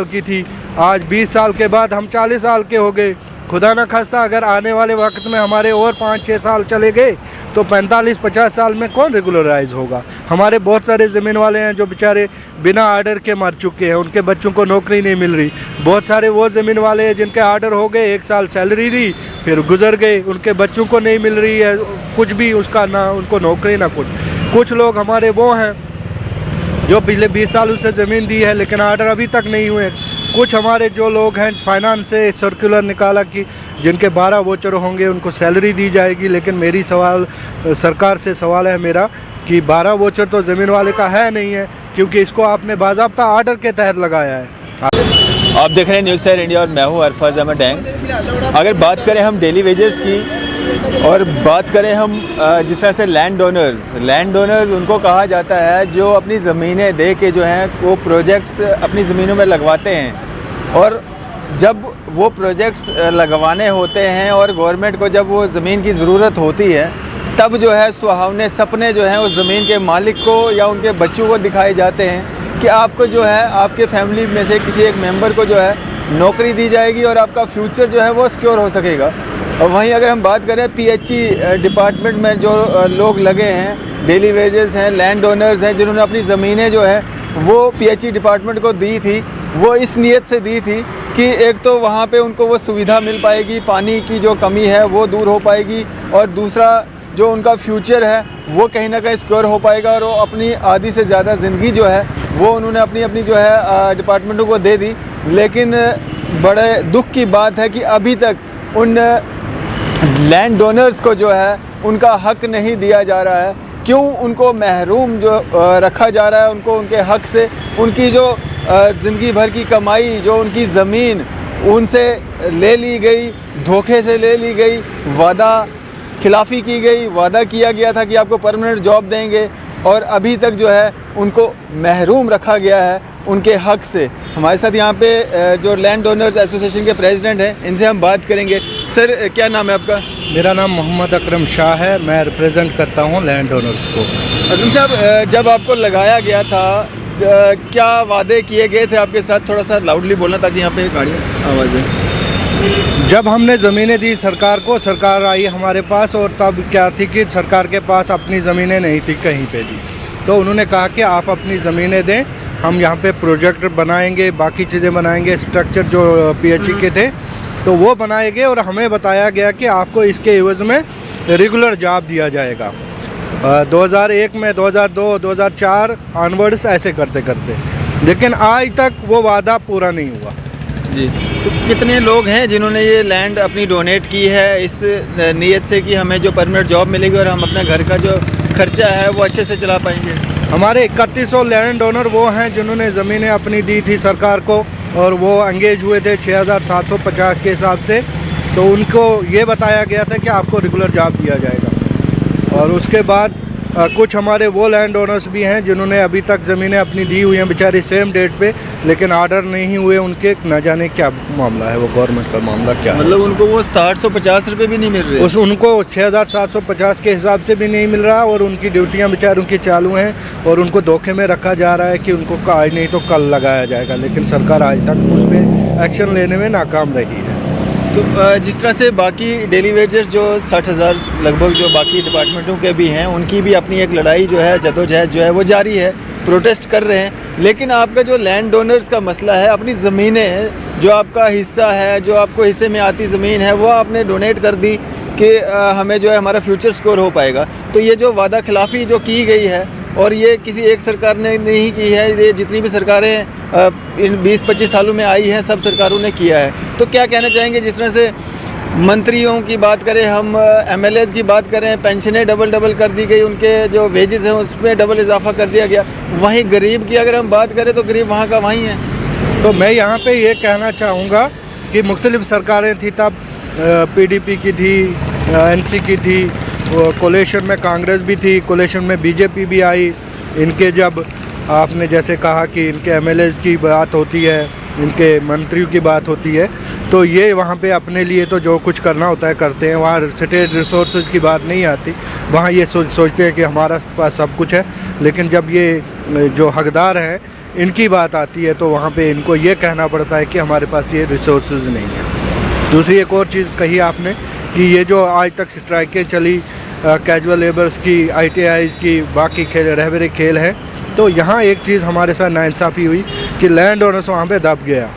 की थी, आज 20 साल के बाद हम 40 साल के हो गए। खुदा न खास्ता अगर आने वाले वक्त में हमारे और 5-6 साल चले गए तो 45-50 साल में कौन रेगुलराइज होगा। हमारे बहुत सारे ज़मीन वाले हैं जो बेचारे बिना आर्डर के मर चुके हैं, उनके बच्चों को नौकरी नहीं मिल रही। बहुत सारे वो ज़मीन वाले हैं जिनके आर्डर हो गए, 1 साल सैलरी दी फिर गुजर गए, उनके बच्चों को नहीं मिल रही है कुछ भी, उसका ना उनको नौकरी ना कुछ। कुछ लोग हमारे वो हैं जो पिछले 20 सालों से ज़मीन दी है लेकिन आर्डर अभी तक नहीं हुए। कुछ हमारे जो लोग हैं फाइनेंस से सर्कुलर निकाला कि जिनके 12 वोचर होंगे उनको सैलरी दी जाएगी, लेकिन मेरी सवाल सरकार से सवाल है मेरा कि 12 वोचर तो ज़मीन वाले का है नहीं है, क्योंकि इसको आपने बाज़ाब्ता आर्डर के तहत लगाया है। आप देख रहे हैं न्यूज़ सैर इंडिया और मैं हूँ अरफाज अहमद डैंग। अगर बात करें हम डेली वेजेस की और बात करें हम जिस तरह से लैंड डोनर्स उनको कहा जाता है जो अपनी ज़मीनें दे के जो हैं वो प्रोजेक्ट्स अपनी ज़मीनों में लगवाते हैं, और जब वो प्रोजेक्ट्स लगवाने होते हैं और गवर्नमेंट को जब वो ज़मीन की ज़रूरत होती है तब जो है सुहावने सपने जो हैं उस ज़मीन के मालिक को या उनके बच्चों को दिखाए जाते हैं कि आपको जो है आपके फैमिली में से किसी एक मेंबर को जो है नौकरी दी जाएगी और आपका फ्यूचर जो है वो सिक्योर हो सकेगा। और वहीं अगर हम बात करें पीएचई डिपार्टमेंट में जो लोग लगे हैं, डेली वेजेस हैं, लैंड ओनर्स हैं जिन्होंने अपनी ज़मीनें जो है वो पीएचई डिपार्टमेंट को दी थी, वो इस नीयत से दी थी कि एक तो वहाँ पे उनको वो सुविधा मिल पाएगी, पानी की जो कमी है वो दूर हो पाएगी, और दूसरा जो उनका फ्यूचर है वो कहीं ना कहीं सिक्योर हो पाएगा, और वो अपनी आधी से ज़्यादा ज़िंदगी जो है वो उन्होंने अपनी जो है डिपार्टमेंटों को दे दी। लेकिन बड़े दुख की बात है कि अभी तक उन लैंड डोनर्स को जो है उनका हक नहीं दिया जा रहा है। क्यों उनको महरूम जो रखा जा रहा है, उनको उनके हक से, उनकी जो ज़िंदगी भर की कमाई, जो उनकी ज़मीन उनसे ले ली गई, धोखे से ले ली गई, वादा खिलाफ़ी की गई, वादा किया गया था कि आपको परमानेंट जॉब देंगे, और अभी तक जो है उनको महरूम रखा गया है उनके हक से। हमारे साथ यहाँ पे जो लैंड ओनर्स एसोसिएशन के प्रेसिडेंट हैं, इनसे हम बात करेंगे। सर क्या नाम है आपका? मेरा नाम मोहम्मद अकरम शाह है, मैं रिप्रेजेंट करता हूँ लैंड ओनर्स को। अकरम साहब, जब आपको लगाया गया था क्या वादे किए गए थे आपके साथ? थोड़ा सा लाउडली बोलना ताकि यहाँ पे गाड़ी आवाज़ है। जब हमने ज़मीनें दी सरकार को, सरकार आई हमारे पास, और तब क्या थी कि सरकार के पास अपनी ज़मीनें नहीं थी कहीं पे भी, तो उन्होंने कहा कि आप अपनी ज़मीनें दें, हम यहाँ पे प्रोजेक्ट बनाएंगे, बाकी चीज़ें बनाएंगे, स्ट्रक्चर जो पीएचई के थे तो वो बनाए गए, और हमें बताया गया कि आपको इसके एवज़ में रेगुलर जॉब दिया जाएगा। 2001 में 2002 2004 ऑनवर्ड्स ऐसे करते करते, लेकिन आज तक वो वादा पूरा नहीं हुआ। जी, तो कितने लोग हैं जिन्होंने ये लैंड अपनी डोनेट की है इस नीयत से कि हमें जो परमानेंट जॉब मिलेगी और हम अपना घर का जो खर्चा है वो अच्छे से चला पाएंगे? हमारे 3100 लैंड ओनर वो हैं जिन्होंने ज़मीनें अपनी दी थी सरकार को, और वो एंगेज हुए थे 6750 के हिसाब से, तो उनको ये बताया गया था कि आपको रेगुलर जॉब दिया जाएगा। और उसके बाद कुछ हमारे वो लैंड ओनर्स भी हैं जिन्होंने अभी तक ज़मीनें अपनी दी हुई हैं बेचारी सेम डेट पे, लेकिन आर्डर नहीं हुए उनके, न जाने क्या मामला है, वो गवर्नमेंट का मामला क्या है। मतलब उनको वो 750 रुपये भी नहीं मिल रहे? उनको 6750 के हिसाब से भी नहीं मिल रहा, और उनकी ड्यूटियां बेचारों की चालू हैं, और उनको धोखे में रखा जा रहा है कि उनको आज नहीं तो कल लगाया जाएगा, लेकिन सरकार आज तक उस पर एक्शन लेने में नाकाम रही है। तो जिस तरह से बाकी डेली वेजर्स जो 60,000 लगभग जो बाकी डिपार्टमेंटों के भी हैं, उनकी भी अपनी एक लड़ाई जो है, जदोजहद जो है वो जारी है, प्रोटेस्ट कर रहे हैं, लेकिन आपका जो लैंड डोनर्स का मसला है, अपनी ज़मीनें जो आपका हिस्सा है, जो आपको हिस्से में आती ज़मीन है, वो आपने डोनेट कर दी कि हमें जो है हमारा फ्यूचर सिक्योर हो पाएगा। तो ये जो वादा खिलाफ़ी जो की गई है, और ये किसी एक सरकार ने नहीं की है, ये जितनी भी सरकारें इन 20-25 सालों में आई हैं सब सरकारों ने किया है। तो क्या कहना चाहेंगे, जिस तरह से मंत्रियों की बात करें, हम एमएलएज़ की बात करें, पेंशनें डबल कर दी गई, उनके जो वेजेस हैं उसमें डबल इजाफा कर दिया गया, वहीं गरीब की अगर हम बात करें तो गरीब वहाँ का वहीं है। तो मैं यहाँ पे ये कहना चाहूँगा कि मुख्तलिफ सरकारें थी तब, पीडीपी की थी, एनसी की थी, कोलेशन में कांग्रेस भी थी, कोलेशन में बीजेपी भी आई। इनके जब आपने जैसे कहा कि इनके एमएलएज़ की बात होती है, इनके मंत्रियों की बात होती है, तो ये वहाँ पे अपने लिए तो जो कुछ करना होता है करते हैं, वहाँ स्टेट रिसोर्सेज की बात नहीं आती। वहाँ ये सोचते हैं कि हमारा पास सब कुछ है, लेकिन जब ये जो हकदार हैं इनकी बात आती है तो वहाँ पे इनको ये कहना पड़ता है कि हमारे पास ये रिसोर्सेज नहीं है। दूसरी एक और चीज़ कही आपने कि ये जो आज तक स्ट्राइकें चली कैजुअल लेबर्स की, ITIs की, बाकी खेल रहबरे खेल हैं, तो यहाँ एक चीज़ हमारे साथ नाइंसाफ़ी हुई कि लैंड ओनर्स वहाँ पे दब गया,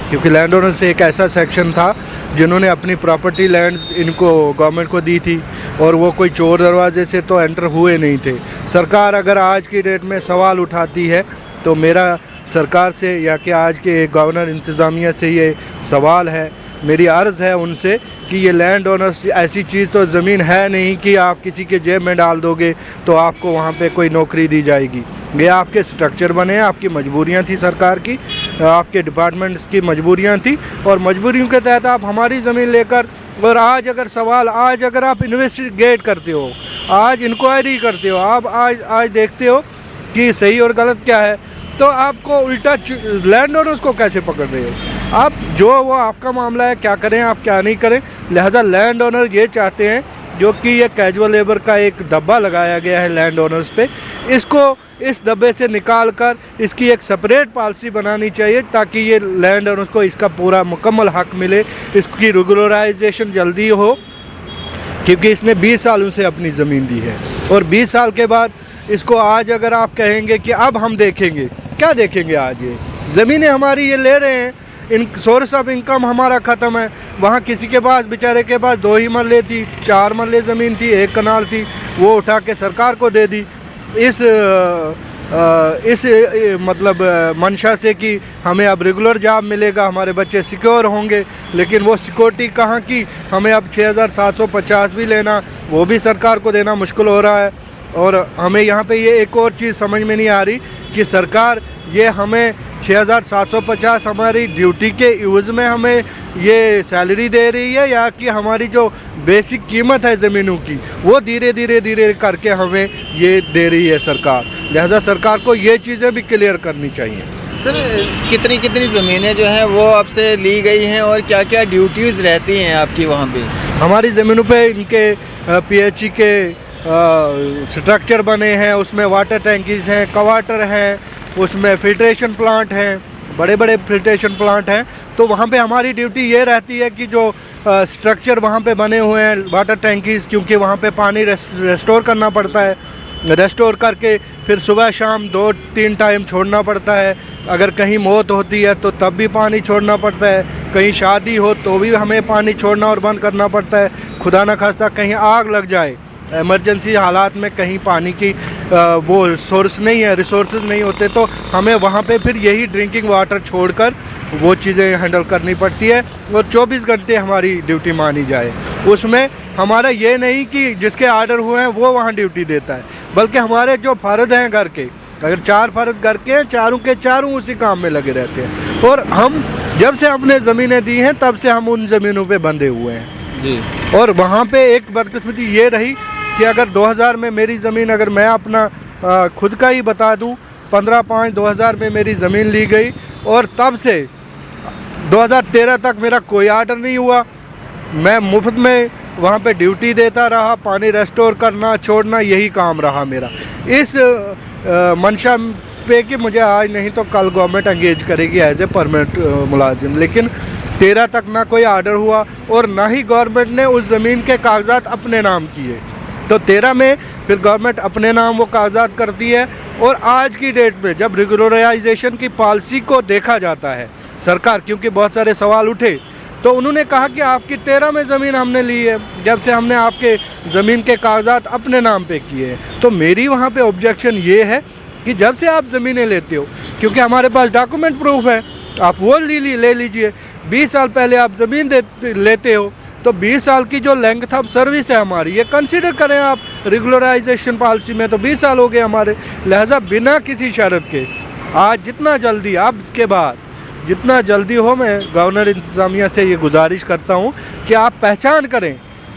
क्योंकि लैंड ओनर्स से एक ऐसा सेक्शन था जिन्होंने अपनी प्रॉपर्टी लैंड्स इनको गवर्नमेंट को दी थी और वो कोई चोर दरवाजे से तो एंटर हुए नहीं थे। सरकार अगर आज की डेट में सवाल उठाती है तो मेरा सरकार से या कि आज के गवर्नर इंतज़ामिया से ये सवाल है, मेरी अर्ज़ है उनसे कि ये लैंड ओनर्स ऐसी चीज़ तो ज़मीन है नहीं कि आप किसी के जेब में डाल दोगे तो आपको वहाँ पे कोई नौकरी दी जाएगी। ये आपके स्ट्रक्चर बने हैं, आपकी मजबूरियाँ थी सरकार की, आपके डिपार्टमेंट्स की मजबूरियाँ थी और मजबूरियों के तहत आप हमारी ज़मीन लेकर, और आज अगर आप इन्वेस्टिगेट करते हो, आज इंक्वायरी करते हो, आप आज देखते हो कि सही और गलत क्या है, तो आपको उल्टा लैंड ओनर्स को कैसे पकड़ रहे हो आप? जो वो आपका मामला है, क्या करें आप क्या नहीं करें। लिहाजा लैंड ओनर ये चाहते हैं जो कि ये कैजुअल लेबर का एक दब्बा लगाया गया है लैंड ओनर्स पे, इसको इस दब्बे से निकाल कर इसकी एक सेपरेट पॉलिसी बनानी चाहिए ताकि ये लैंड ओनर्स को इसका पूरा मुकम्मल हक मिले, इसकी रेगुलराइजेशन जल्दी हो, क्योंकि इसने 20 सालों से अपनी ज़मीन दी है और 20 साल के बाद इसको आज अगर आप कहेंगे कि अब हम देखेंगे, क्या देखेंगे? आज ये ज़मीनें हमारी ये ले रहे हैं, इन सोर्स ऑफ इनकम हमारा ख़त्म है। वहाँ किसी के पास, बेचारे के पास 2 ही मरले थी, 4 मरले ज़मीन थी, 1 कनाल थी, वो उठा के सरकार को दे दी इस मतलब मंशा से कि हमें अब रेगुलर जॉब मिलेगा, हमारे बच्चे सिक्योर होंगे। लेकिन वो सिक्योरिटी कहाँ की? हमें अब 6750 भी लेना, वो भी सरकार को देना मुश्किल हो रहा है। और हमें यहाँ पे ये एक और चीज़ समझ में नहीं आ रही कि सरकार ये हमें 6750 हमारी ड्यूटी के यूज़ में हमें ये सैलरी दे रही है या कि हमारी जो बेसिक कीमत है ज़मीनों की वो धीरे करके हमें ये दे रही है सरकार। लिहाजा सरकार को ये चीज़ें भी क्लियर करनी चाहिए। सर, कितनी ज़मीनें जो हैं वो आपसे ली गई हैं और क्या क्या ड्यूटीज़ रहती हैं आपकी वहाँ पे? हमारी ज़मीनों पे इनके PHE के स्ट्रक्चर बने हैं, उसमें वाटर टैंकीज़ हैं, कवाटर हैं, उसमें फिल्ट्रेशन प्लांट हैं, बड़े बड़े फिल्ट्रेशन प्लांट हैं। तो वहाँ पे हमारी ड्यूटी ये रहती है कि जो स्ट्रक्चर वहाँ पे बने हुए हैं वाटर टैंकीज़, क्योंकि वहाँ पे पानी रेस्टोर करना पड़ता है, रेस्टोर करके फिर सुबह शाम 2-3 टाइम छोड़ना पड़ता है। अगर कहीं मौत होती है तो तब भी पानी छोड़ना पड़ता है, कहीं शादी हो तो भी हमें पानी छोड़ना और बंद करना पड़ता है। खुदा न खास्ता कहीं आग लग जाए, इमरजेंसी हालात में कहीं पानी की वो सोर्स नहीं है, रिसोर्सेज नहीं होते, तो हमें वहाँ पे फिर यही ड्रिंकिंग वाटर छोड़कर वो चीज़ें हैंडल करनी पड़ती है और 24 घंटे हमारी ड्यूटी मानी जाए। उसमें हमारा ये नहीं कि जिसके आर्डर हुए हैं वो वहाँ ड्यूटी देता है, बल्कि हमारे जो फ़र्द हैं घर के, अगर 4 फ़र्द घर के हैं, चारों के चारों उसी काम में लगे रहते हैं। और हम जब से हमने ज़मीनें दी हैं तब से हम उन ज़मीनों पे बंधे हुए हैं जी। और वहाँ पे एक बदकिस्मती ये रही कि अगर 2000 में मेरी ज़मीन, अगर मैं अपना खुद का ही बता दूँ, 15/5/2000 में मेरी ज़मीन ली गई और तब से 2013 तक मेरा कोई आर्डर नहीं हुआ। मैं मुफ्त में वहाँ पे ड्यूटी देता रहा, पानी रेस्टोर करना छोड़ना यही काम रहा मेरा, इस मंशा पे कि मुझे आज नहीं तो कल गवर्नमेंट एंगेज करेगी एज ए परमानेंट मुलाजिम। लेकिन 13 तक ना कोई आर्डर हुआ और ना ही गवर्नमेंट ने उस ज़मीन के कागजात अपने नाम किए। तो 13 में फिर गवर्नमेंट अपने नाम वो कागजात करती है और आज की डेट में जब रेगुलराइजेशन की पॉलिसी को देखा जाता है सरकार, क्योंकि बहुत सारे सवाल उठे, तो उन्होंने कहा कि आपकी 13 में ज़मीन हमने ली है जब से हमने आपके ज़मीन के कागजात अपने नाम पे किए हैं। तो मेरी वहाँ पे ऑब्जेक्शन ये है कि जब से आप ज़मीनें लेते हो, क्योंकि हमारे पास डॉक्यूमेंट प्रूफ है, आप वो ले लीजिए। 20 साल पहले आप ज़मीन लेते हो तो 20 साल की जो लेंथ ऑफ सर्विस है हमारी, ये कंसीडर करें आप रेगुलराइजेशन पॉलिसी में, तो 20 साल हो गए हमारे। लिहाजा बिना किसी शर्त के आज जितना जल्दी, अब इसके बाद जितना जल्दी हो, मैं गवर्नर इंतज़ामिया से ये गुजारिश करता हूँ कि आप पहचान करें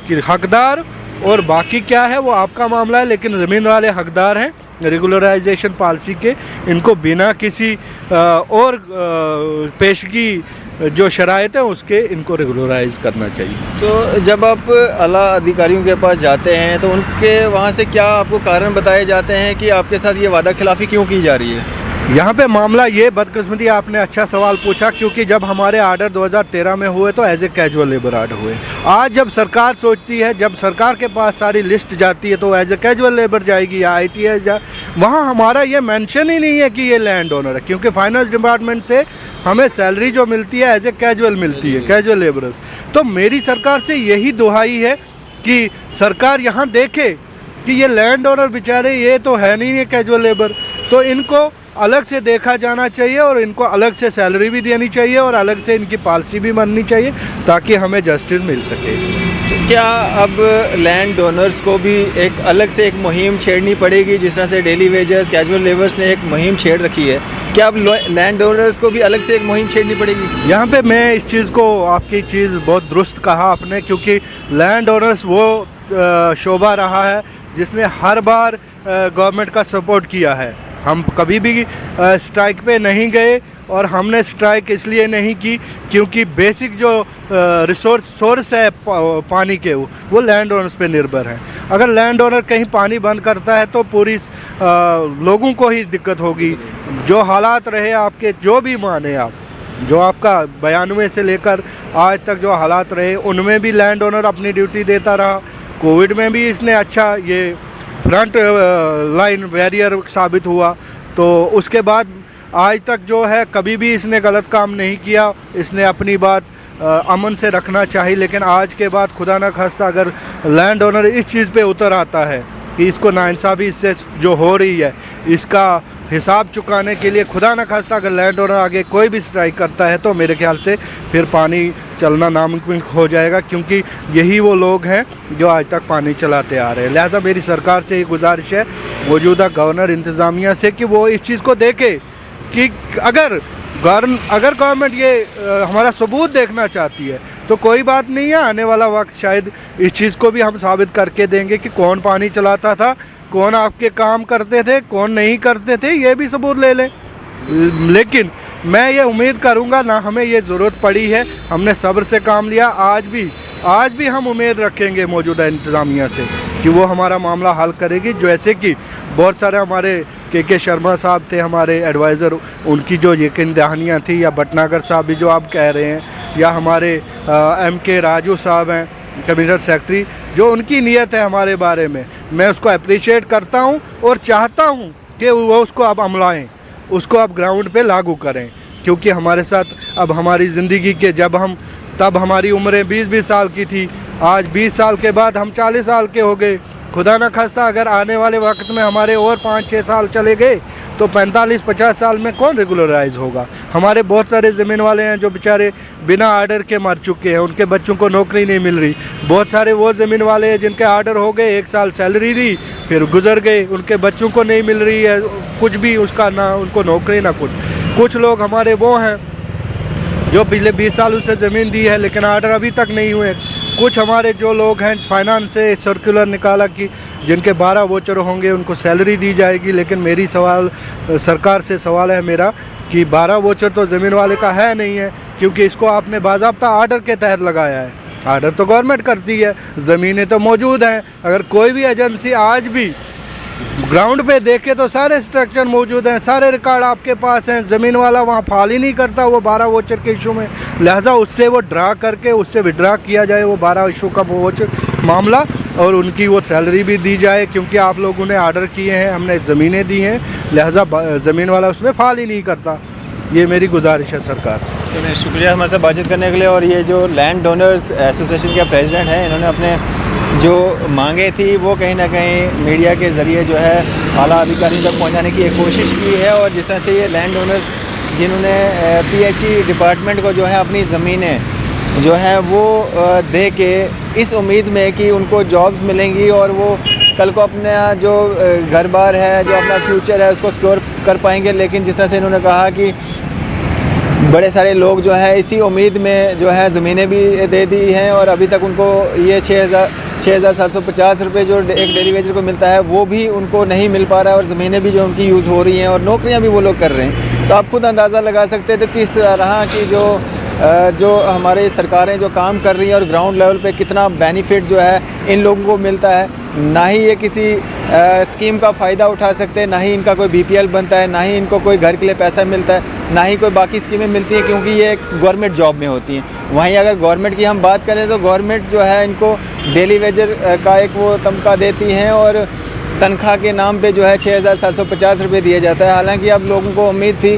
कि हकदार और बाकी क्या है वो आपका मामला है, लेकिन ज़मीन वाले हकदार हैं रेगुलराइजेशन पॉलिसी के। इनको बिना किसी और पेशगी जो शराइत है उसके इनको रेगुलराइज करना चाहिए। तो जब आप आला अधिकारियों के पास जाते हैं तो उनके वहाँ से क्या आपको कारण बताए जाते हैं कि आपके साथ ये वादा खिलाफ़ी क्यों की जा रही है? यहाँ पे मामला ये बदकिस्मती, आपने अच्छा सवाल पूछा, क्योंकि जब हमारे आर्डर 2013 में हुए तो as a casual labour order हुए। आज जब सरकार सोचती है, जब सरकार के पास सारी लिस्ट जाती है तो एज ए कैजुअल लेबर जाएगी या ITS जा, वहाँ हमारा ये मेंशन ही नहीं है कि ये लैंड ओनर है, क्योंकि फाइनेंस डिपार्टमेंट से हमें सैलरी जो मिलती है एज ए कैजुअल मिलती है, कैजुअल लेबरर्स। तो मेरी सरकार से यही दुहाई है कि सरकार यहाँ देखे कि ये लैंड ओनर बेचारे ये तो है नहीं है कैजुअल लेबर, तो इनको अलग से देखा जाना चाहिए और इनको अलग से सैलरी भी देनी चाहिए और अलग से इनकी पॉलिसी भी बननी चाहिए ताकि हमें जस्टिस मिल सके इसमें। क्या अब लैंड डोनर्स को भी एक अलग से एक मुहिम छेड़नी पड़ेगी, जिस तरह से डेली वेजर्स कैजुअल लेबर्स ने एक मुहिम छेड़ रखी है, क्या अब लैंड डोनर्स को भी अलग से एक मुहिम छेड़नी पड़ेगी? यहाँ पे मैं इस चीज़ को, आपकी चीज़ बहुत दुरुस्त कहा आपने, क्योंकि लैंड ओनर्स वो शोबा रहा है जिसने हर बार गवर्नमेंट का सपोर्ट किया है। हम कभी भी स्ट्राइक पे नहीं गए और हमने स्ट्राइक इसलिए नहीं की क्योंकि बेसिक जो सोर्स है पानी के वो लैंड ओनर्स पे निर्भर है। अगर लैंड ओनर कहीं पानी बंद करता है तो पूरी लोगों को ही दिक्कत होगी। जो हालात रहे आपके, जो भी माने आप, जो आपका 92 से लेकर आज तक जो हालात रहे, उनमें भी लैंड ओनर अपनी ड्यूटी देता रहा। कोविड में भी इसने अच्छा ये फ्रंट लाइन बैरियर साबित हुआ। तो उसके बाद आज तक जो है कभी भी इसने गलत काम नहीं किया। इसने अपनी बात अमन से रखना चाहिए, लेकिन आज के बाद खुदा न खास्ता अगर लैंड ओनर इस चीज़ पे उतर आता है कि इसको नाइंसाफ़ी इससे जो हो रही है इसका हिसाब चुकाने के लिए, खुदा न खास्ता अगर लैंड ओनर आगे कोई भी स्ट्राइक करता है तो मेरे ख्याल से फिर पानी चलना नामुमकिन हो जाएगा, क्योंकि यही वो लोग हैं जो आज तक पानी चलाते आ रहे हैं। लिहाजा मेरी सरकार से ये गुजारिश है, मौजूदा गवर्नर इंतज़ामिया से, कि वो इस चीज़ को देखे कि अगर गवर्नमेंट ये हमारा सबूत देखना चाहती है तो कोई बात नहीं है, आने वाला वक्त शायद इस चीज़ को भी हम साबित करके देंगे कि कौन पानी चलाता था, कौन आपके काम करते थे, कौन नहीं करते थे, ये भी सबूत ले लें। लेकिन मैं ये उम्मीद करूँगा ना, हमें ये ज़रूरत पड़ी है, हमने सब्र से काम लिया। आज भी हम उम्मीद रखेंगे मौजूदा इंतज़ामिया से कि वो हमारा मामला हल करेगी। जैसे कि बहुत सारे हमारे के शर्मा साहब थे हमारे एडवाइज़र, उनकी जो यकीन दहानियाँ थी, या भटनागर साहब भी जो आप कह रहे हैं, या हमारे MK राजू साहब हैं कमिश्नर सेक्रेटरी, जो उनकी नीयत है हमारे बारे में, मैं उसको अप्रिशिएट करता हूं और चाहता हूं कि वो उसको अब अमलाएं, उसको अब ग्राउंड पे लागू करें। क्योंकि हमारे साथ अब हमारी ज़िंदगी के तब हमारी उम्रें 20-20 साल की थी, आज 20 साल के बाद हम 40 साल के हो गए। खुदा न खास्ता अगर आने वाले वक्त में हमारे और 5-6 साल चले गए तो 45-50 साल में कौन रेगुलराइज होगा। हमारे बहुत सारे ज़मीन वाले हैं जो बेचारे बिना आर्डर के मर चुके हैं, उनके बच्चों को नौकरी नहीं मिल रही। बहुत सारे वो ज़मीन वाले हैं जिनके आर्डर हो गए, 1 साल सैलरी दी फिर गुजर गए, उनके बच्चों को नहीं मिल रही है कुछ भी, उसका ना उनको नौकरी ना कुछ लोग हमारे वो हैं जो पिछले 20 सालों से ज़मीन दी है लेकिन आर्डर अभी तक नहीं हुए। कुछ हमारे जो लोग हैं फाइनेंस से सर्कुलर निकाला कि जिनके 12 वोचर होंगे उनको सैलरी दी जाएगी, लेकिन मेरी सरकार से सवाल है मेरा कि 12 वोचर तो ज़मीन वाले का है नहीं है, क्योंकि इसको आपने बाज़ाब्ता आर्डर के तहत लगाया है। आर्डर तो गवर्नमेंट करती है, ज़मीनें तो मौजूद हैं। अगर कोई भी एजेंसी आज भी ग्राउंड पे देखे तो सारे स्ट्रक्चर मौजूद हैं, सारे रिकॉर्ड आपके पास हैं। ज़मीन वाला वहाँ फाल ही नहीं करता वो 12 वोचर के इशू में, लिहाजा उससे वो ड्रा करके उससे विड्रा किया जाए वो 12 इशू का वोचर मामला, और उनकी वो सैलरी भी दी जाए, क्योंकि आप लोगों ने आर्डर किए हैं, हमने ज़मीनें दी हैं, लिहाजा ज़मीन वाला उसमें फाल ही नहीं करता। ये मेरी गुजारिश है सरकार से। तो मैं शुक्रिया हमारे साथ बातचीत करने के लिए। और ये जो लैंड डोनर्स एसोसिएशन के प्रेसिडेंट हैं, इन्होंने अपने जो मांगे थी वो कहीं ना कहीं मीडिया के ज़रिए जो है आला अधिकारियों तक पहुंचाने की एक कोशिश की है। और जिस तरह से ये लैंड ओनर्स जिन्होंने PHE डिपार्टमेंट को जो है अपनी ज़मीनें जो है वो दे के इस उम्मीद में कि उनको जॉब्स मिलेंगी और वो कल को अपना जो घर बार है, जो अपना फ्यूचर है, उसको सिक्योर कर पाएंगे। लेकिन जिस तरह से इन्होंने कहा कि बड़े सारे लोग जो है इसी उम्मीद में जो है ज़मीनें भी दे दी हैं और अभी तक उनको ये 6,750 रुपये जो एक डेली वेजर को मिलता है वो भी उनको नहीं मिल पा रहा है, और ज़मीनें भी जो उनकी यूज़ हो रही हैं और नौकरियां भी वो लोग कर रहे हैं। तो आप खुद अंदाज़ा लगा सकते थे किस तरह की जो हमारे सरकारें जो काम कर रही हैं और ग्राउंड लेवल पे कितना बेनिफिट जो है इन लोगों को मिलता है। ना ही ये किसी स्कीम का फ़ायदा उठा सकते, ना ही इनका कोई BPL बनता है, ना ही इनको कोई घर के लिए पैसा मिलता है, ना ही कोई बाकी स्कीमें मिलती हैं, क्योंकि ये एक गवर्नमेंट जॉब में होती हैं। वहीं अगर गवर्नमेंट की हम बात करें तो गवर्नमेंट जो है इनको डेली वेजर का एक वो तमका देती हैं और तनख्वाह के नाम पे जो है 6,750 रुपये दिया जाता है। हालांकि अब लोगों को उम्मीद थी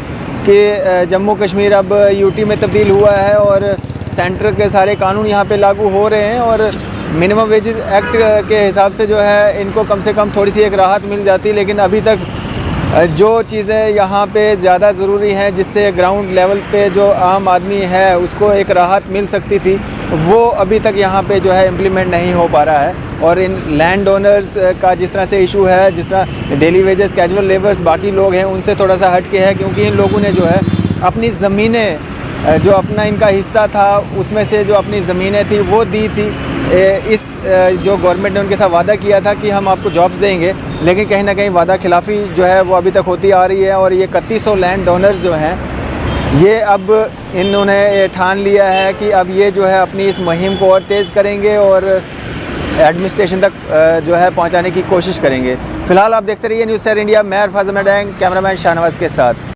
कि जम्मू कश्मीर अब UT में तब्दील हुआ है और सेंटर के सारे कानून यहाँ पे लागू हो रहे हैं और मिनिमम वेजेस एक्ट के हिसाब से जो है इनको कम से कम थोड़ी सी एक राहत मिल जाती। लेकिन अभी तक जो चीज़ें यहाँ पे ज़्यादा ज़रूरी हैं, जिससे ग्राउंड लेवल पे जो आम आदमी है उसको एक राहत मिल सकती थी, वो अभी तक यहाँ पे जो है इम्प्लीमेंट नहीं हो पा रहा है। और इन लैंड ओनर्स का जिस तरह से इशू है, जिस तरह डेली वेजेस, कैजुअल लेबर्स बाकी लोग हैं, उनसे थोड़ा सा हट के है, क्योंकि इन लोगों ने जो है अपनी ज़मीनें, जो अपना इनका हिस्सा था उसमें से जो अपनी ज़मीनें थी वो दी थी। इस जो गवर्नमेंट ने उनके साथ वादा किया था कि हम आपको जॉब्स देंगे, लेकिन कहीं ना कहीं वादा खिलाफ़ी जो है वो अभी तक होती आ रही है। और ये 3100 लैंड ओनर्स जो हैं, ये अब इन्होंने ठान लिया है कि अब ये जो है अपनी इस मुहिम को और तेज़ करेंगे और एडमिनिस्ट्रेशन तक जो है पहुंचाने की कोशिश करेंगे। फ़िलहाल आप देखते रहिए न्यूज़ सैर इंडिया। मैं अरफाज अहमद डैंग, कैमरामैन शाहनवाज के साथ।